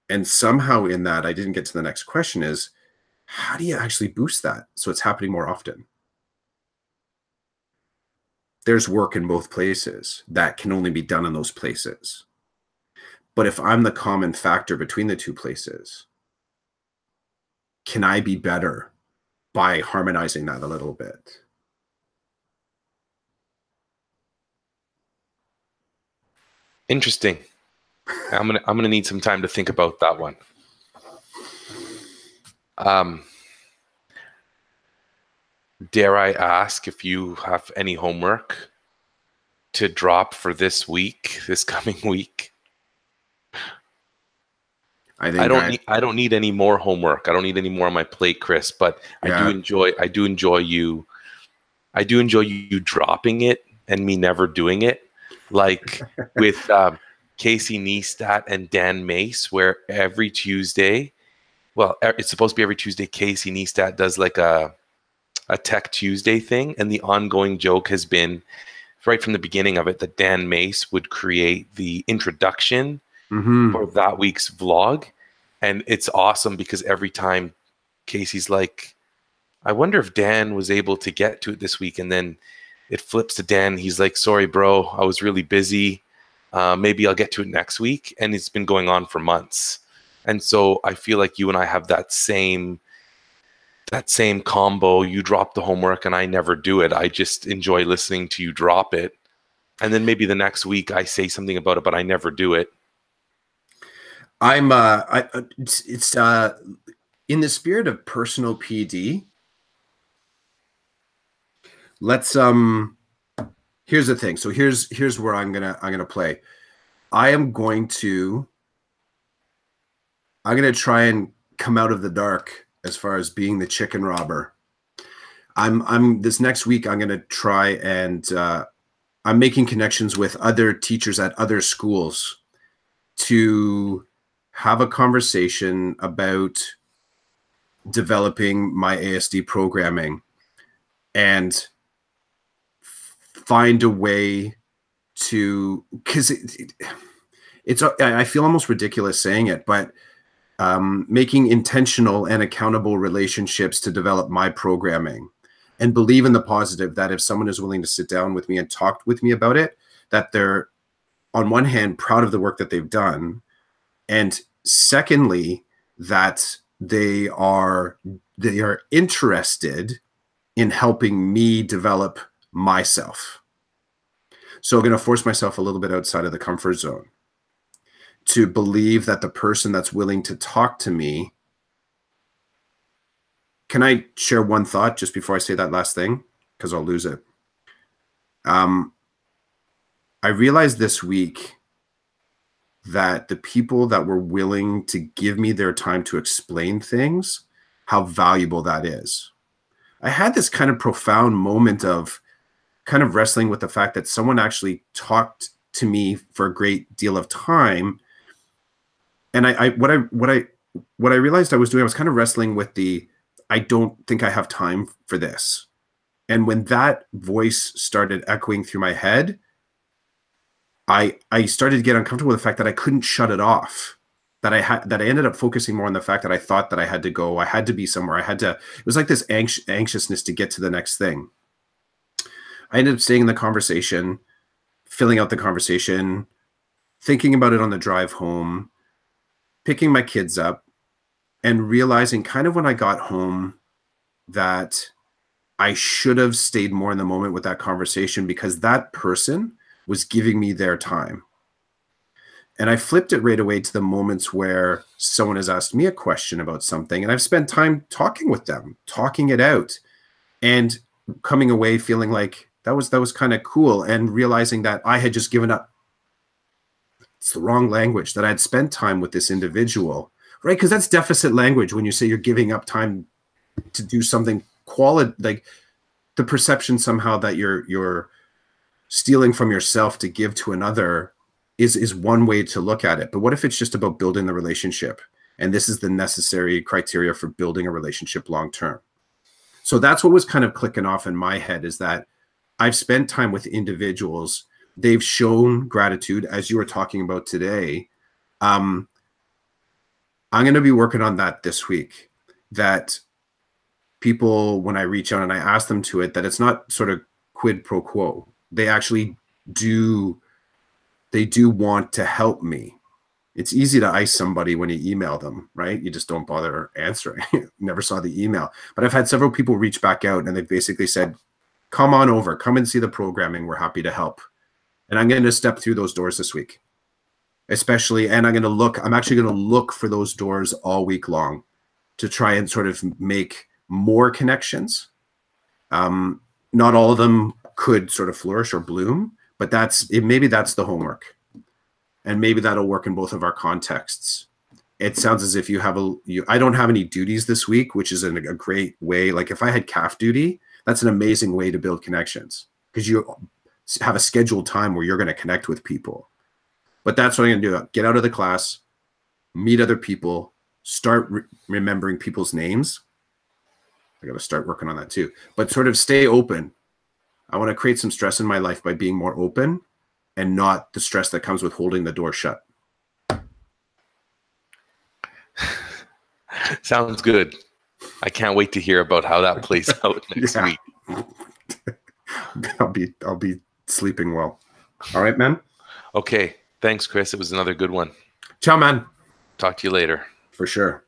And somehow in that, I didn't get to the next question is, how do you actually boost that so it's happening more often? There's work in both places that can only be done in those places. But if I'm the common factor between the two places, can I be better by harmonizing that a little bit? Interesting. I'm gonna need some time to think about that one. Dare I ask if you have any homework to drop for this coming week? I don't need any more homework. I don't need any more on my plate, Chris, but yeah. I do enjoy you dropping it and me never doing it. Like with Casey Neistat and Dan Mace, where every Tuesday, it's supposed to be every Tuesday, Casey Neistat does like a Tech Tuesday thing. And the ongoing joke has been right from the beginning of it that Dan Mace would create the introduction for that week's vlog. And it's awesome because every time Casey's like, I wonder if Dan was able to get to it this week. And then it flips to Dan. He's like, sorry, bro, I was really busy. Maybe I'll get to it next week. And it's been going on for months. And so I feel like you and I have that same combo. You drop the homework and I never do it. I just enjoy listening to you drop it. And then maybe the next week I say something about it, but I never do it. It's in the spirit of personal PD. Let's here's the thing. So here's where I'm gonna play. I'm gonna try and come out of the dark as far as being the chicken robber. I'm this next week, I'm going to try and I'm making connections with other teachers at other schools to have a conversation about developing my ASD programming and find a way to, because it's I feel almost ridiculous saying it, but making intentional and accountable relationships to develop my programming, and believe in the positive that if someone is willing to sit down with me and talk with me about it, that they're on one hand proud of the work that they've done, and secondly, that they are interested in helping me develop myself. So I'm going to force myself a little bit outside of the comfort zone to believe that the person that's willing to talk to me. Can I share one thought just before I say that last thing? Because I'll lose it. I realized this week that the people that were willing to give me their time to explain things, how valuable that is. I had this kind of profound moment of kind of wrestling with the fact that someone actually talked to me for a great deal of time. And what I realized I was doing, I was kind of wrestling with I don't think I have time for this. And when that voice started echoing through my head, I started to get uncomfortable with the fact that I couldn't shut it off. That I ended up focusing more on the fact that I thought that I had to go, I had to be somewhere, it was like this anxiousness to get to the next thing. I ended up staying in the conversation, filling out the conversation, thinking about it on the drive home, picking my kids up, and realizing kind of when I got home that I should have stayed more in the moment with that conversation, because that person was giving me their time. And I flipped it right away to the moments where someone has asked me a question about something, and I've spent time talking with them, talking it out, and coming away feeling like that was kind of cool, and realizing that I had just given up. It's the wrong language, that I'd spent time with this individual, right? Because that's deficit language when you say you're giving up time to do something quality, like the perception somehow that you're stealing from yourself to give to another is one way to look at it. But what if it's just about building the relationship? And this is the necessary criteria for building a relationship long term. So that's what was kind of clicking off in my head, is that I've spent time with individuals. They've shown gratitude, as you were talking about today. I'm going to be working on that this week, that people, when I reach out and I ask them to it, that it's not sort of quid pro quo. They actually do want to help me. It's easy to ice somebody when you email them, right? You just don't bother answering. Never saw the email. But I've had several people reach back out, and they've basically said, come on over, come and see the programming. We're happy to help. And I'm going to step through those doors this week, especially, and I'm actually going to look for those doors all week long to try and sort of make more connections. Not all of them could sort of flourish or bloom, but maybe that's the homework. And maybe that'll work in both of our contexts. It sounds as if I don't have any duties this week, which is a great way. Like if I had CAF duty, that's an amazing way to build connections, because you have a scheduled time where you're going to connect with people. But that's what I'm going to do. Get out of the class, meet other people, start remembering people's names. I got to start working on that too. But sort of stay open. I want to create some stress in my life by being more open, and not the stress that comes with holding the door shut. Sounds good. I can't wait to hear about how that plays out next week. I'll be sleeping well. All right, man. Okay. Thanks, Chris. It was another good one. Ciao, man. Talk to you later. For sure.